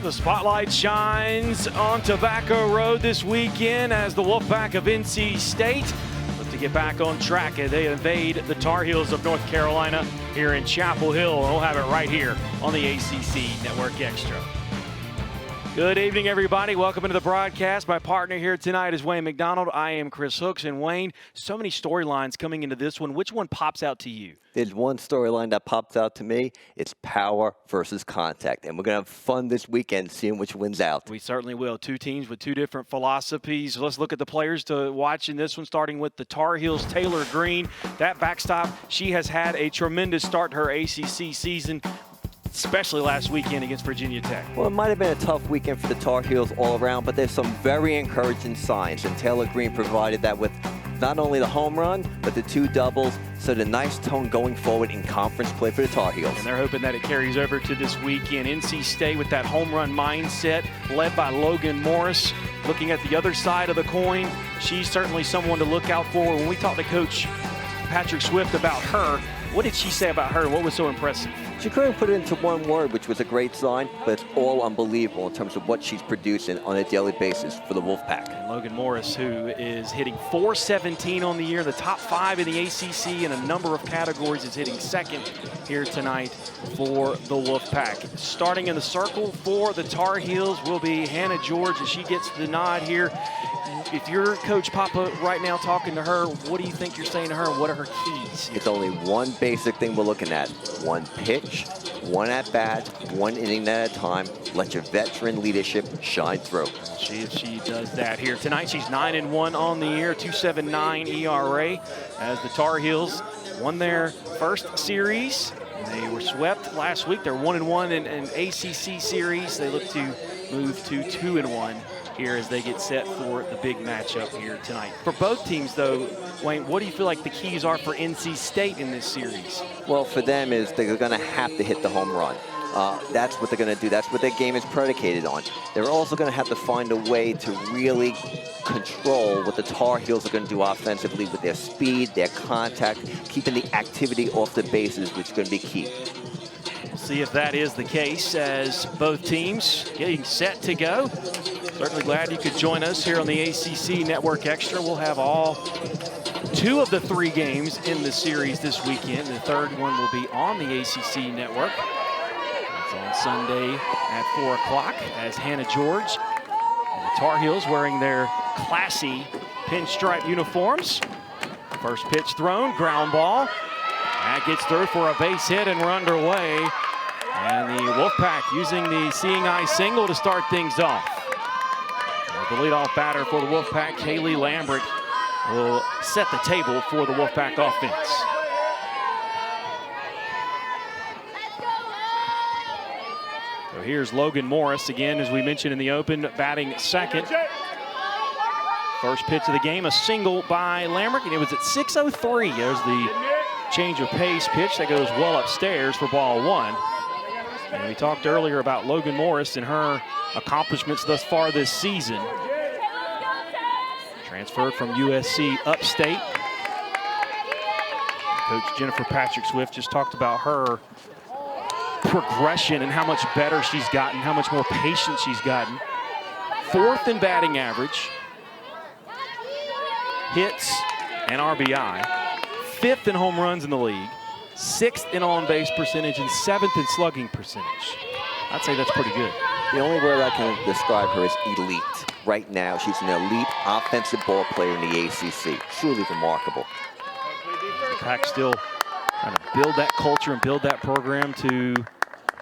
The spotlight shines on Tobacco Road this weekend as the Wolfpack of NC State look to get back on track as they invade the Tar Heels of North Carolina here in Chapel Hill. We'll have it right here on the ACC Network Extra. Good evening, everybody. Welcome into the broadcast. My partner here tonight is Wayne McDonald. I am Chris Hooks. And Wayne, so many storylines coming into this one. Which one pops out to you? There's one storyline that pops out to me. It's power versus contact. And we're going to have fun this weekend seeing which wins out. We certainly will. Two teams with two different philosophies. Let's look at the players to watch in this one, starting with the Tar Heels. Taylor Green, that backstop, she has had a tremendous start to her ACC season, especially last weekend against Virginia Tech. Well, it might have been a tough weekend for the Tar Heels all around, but there's some very encouraging signs. And Taylor Green provided that with not only the home run, but the two doubles. So the nice tone going forward in conference play for the Tar Heels. And they're hoping that it carries over to this weekend. NC State with that home run mindset, led by Logan Morris. Looking at the other side of the coin, she's certainly someone to look out for. When we talked to Coach Patrick Swift about her, what did she say about her? What was so impressive? She couldn't put it into one word, which was a great sign, but it's all unbelievable in terms of what she's producing on a daily basis for the Wolfpack. And Logan Morris, who is hitting .417 on the year, the top 5 in the ACC in a number of categories, is hitting second here tonight for the Wolfpack. Starting in the circle for the Tar Heels will be Hannah George, as she gets the nod here. If you're Coach Papa right now talking to her, what do you think you're saying to her? What are her keys? It's only one basic thing we're looking at. One pitch, one at-bat, one inning at a time. Let your veteran leadership shine through. She does that here tonight. She's 9-1 on the year, 2.79 ERA, as the Tar Heels won their first series. They were swept last week. They're 1-1 in an ACC series. They look to move to 2-1 here as they get set for the big matchup here tonight. For both teams, though, Wayne, what do you feel like the keys are for NC State in this series? Well, for them is they're going to have to hit the home run. That's what they're going to do. That's what their game is predicated on. They're also going to have to find a way to really control what the Tar Heels are going to do offensively with their speed, their contact, keeping the activity off the bases, which is going to be key. We'll see if that is the case as both teams getting set to go. Certainly glad you could join us here on the ACC Network Extra. We'll have all 2 of the 3 games in the series this weekend. The third one will be on the ACC Network. It's on Sunday at 4 o'clock as Hannah George and the Tar Heels wearing their classy pinstripe uniforms. First pitch thrown, ground ball. That gets through for a base hit, and we're underway. And the Wolfpack using the seeing eye single to start things off. The leadoff batter for the Wolfpack, Kaylee Lambert, will set the table for the Wolfpack offense. So here's Logan Morris again, as we mentioned in the open, batting second. First pitch of the game, a single by Lambert, and it was at 6:03. There's the change of pace pitch that goes well upstairs for ball 1. And we talked earlier about Logan Morris and her accomplishments thus far this season. Transferred from USC upstate. Coach Jennifer Patrick Swift just talked about her progression and how much better she's gotten, how much more patient she's gotten. 4th in batting average, hits and RBI, 5th in home runs in the league, 6th in on-base percentage, and 7th in slugging percentage. I'd say that's pretty good. The only word I can describe her is elite. Right now, she's an elite offensive ball player in the ACC. Truly remarkable. The Pack still trying to build that culture and build that program to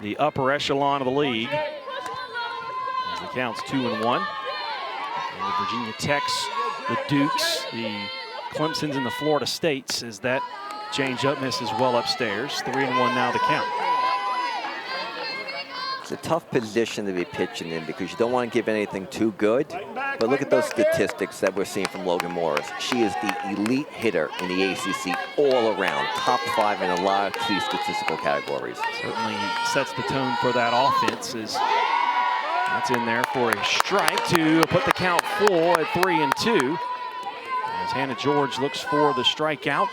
the upper echelon of the league. As the count's 2-1. And the Virginia Techs, the Dukes, the Clemsons, and the Florida States, as that change-up misses well upstairs. 3-1 now the count. It's a tough position to be pitching in because you don't want to give anything too good. But look at those statistics that we're seeing from Logan Morris. She is the elite hitter in the ACC all around. Top 5 in a lot of key statistical categories. Certainly sets the tone for that offense as that's in there for a strike to put the count full at 3-2. As Hannah George looks for the strikeout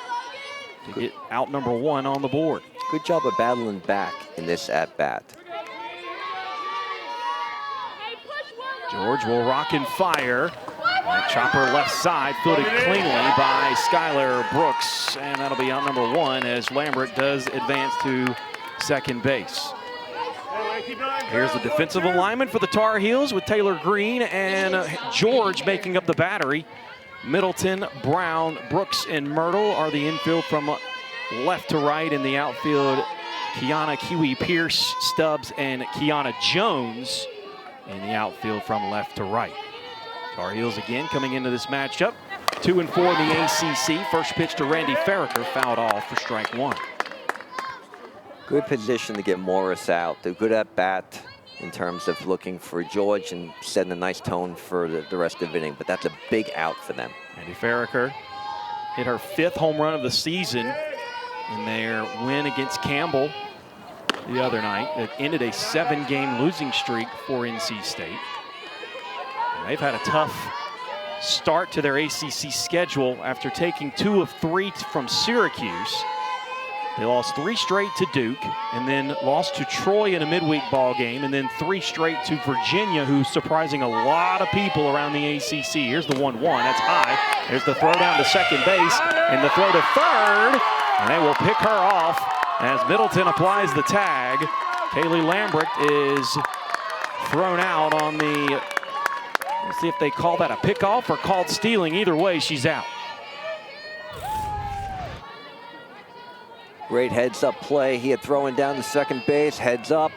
to get out number 1 on the board. Good job of battling back in this at-bat. George will rock and fire. That chopper left side, fielded cleanly by Skylar Brooks, and that'll be out number 1 as Lambert does advance to second base. Here's the defensive alignment for the Tar Heels with Taylor Green and George making up the battery. Middleton, Brown, Brooks, and Myrtle are the infield from left to right. In the outfield, Kiana Kiwi Pierce, Stubbs, and Kiana Jones in the outfield from left to right. Tar Heels again coming into this matchup. 2-4 in the ACC. First pitch to Randy Farraker, fouled off for strike 1. Good position to get Morris out. They're good at bat in terms of looking for George and setting a nice tone for the rest of the inning, but that's a big out for them. Randy Farraker hit her 5th home run of the season in their win against Campbell the other night. It ended a 7-game losing streak for NC State. And they've had a tough start to their ACC schedule after taking 2 of 3 from Syracuse. They lost 3 straight to Duke, and then lost to Troy in a midweek ball game, and then 3 straight to Virginia, who's surprising a lot of people around the ACC. Here's the 1-1, that's high. There's the throw down to second base, and the throw to third, and they will pick her off as Middleton applies the tag. Kaylee Lambert is thrown out on the, let's see if they call that a pickoff or called stealing. Either way, she's out. Great heads-up play here, throwing down to second base, heads up.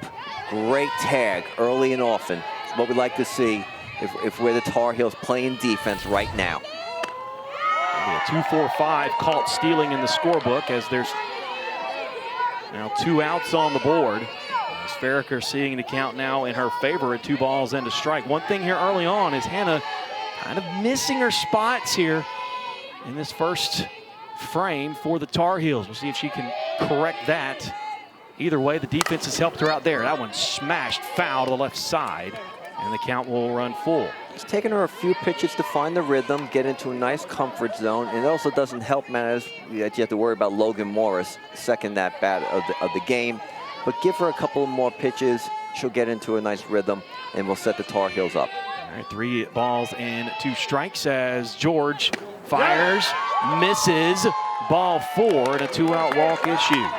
Great tag early and often. It's what we like to see if we're the Tar Heels playing defense right now. A 2-4-5 caught stealing in the scorebook as there's now 2 outs on the board. As Farraker seeing the count now in her favor at 2 balls and a strike. One thing here early on is Hannah kind of missing her spots here in this first frame for the Tar Heels. We'll see if she can correct that. Either way, the defense has helped her out there. That one smashed foul to the left side, and the count will run full. It's taken her a few pitches to find the rhythm, get into a nice comfort zone, and it also doesn't help matters that you have to worry about Logan Morris, second at bat of the game. But give her a couple more pitches, she'll get into a nice rhythm, and we'll set the Tar Heels up. All right, 3 balls and 2 strikes as George fires, misses, ball 4, and a 2-out walk issued.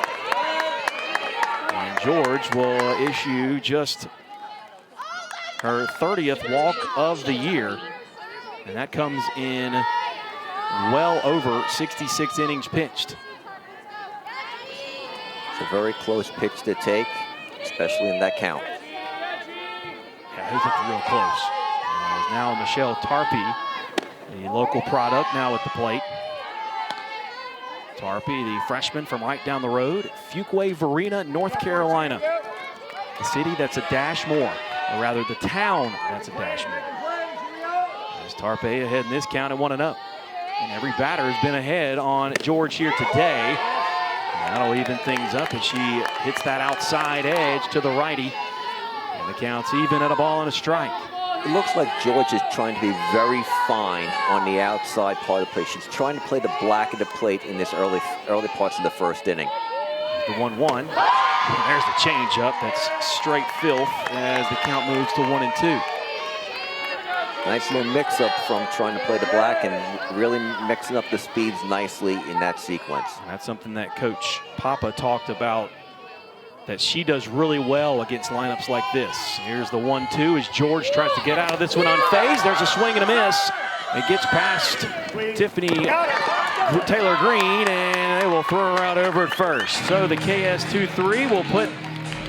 And George will issue just her 30th walk of the year, and that comes in well over 66 innings pitched. It's a very close pitch to take, especially in that count. Yeah, he looked real close. Now Michelle Tarpey, the local product, now at the plate. Tarpey, the freshman from right down the road, Fuquay Varina, North Carolina. The city that's a dash more, or rather the town that's a dash more. As Tarpey ahead in this count at 1-0. And every batter has been ahead on George here today. And that'll even things up as she hits that outside edge to the righty. And the count's even at a ball and a strike. It looks like George is trying to be very fine on the outside part of the plate. She's trying to play the black of the plate in this early parts of the first inning. The 1-1. There's the changeup. That's straight filth as the count moves to 1-2. Nice little mix-up from trying to play the black and really mixing up the speeds nicely in that sequence. And that's something that Coach Papa talked about, that she does really well against lineups like this. Here's the 1-2 as George tries to get out of this one unfazed. There's a swing and a miss. It gets past Tiffany Taylor Green, and they will throw her out over at first. So the KS2-3 will put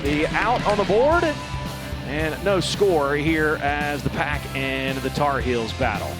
the out on the board, and no score here as the Pack and the Tar Heels battle.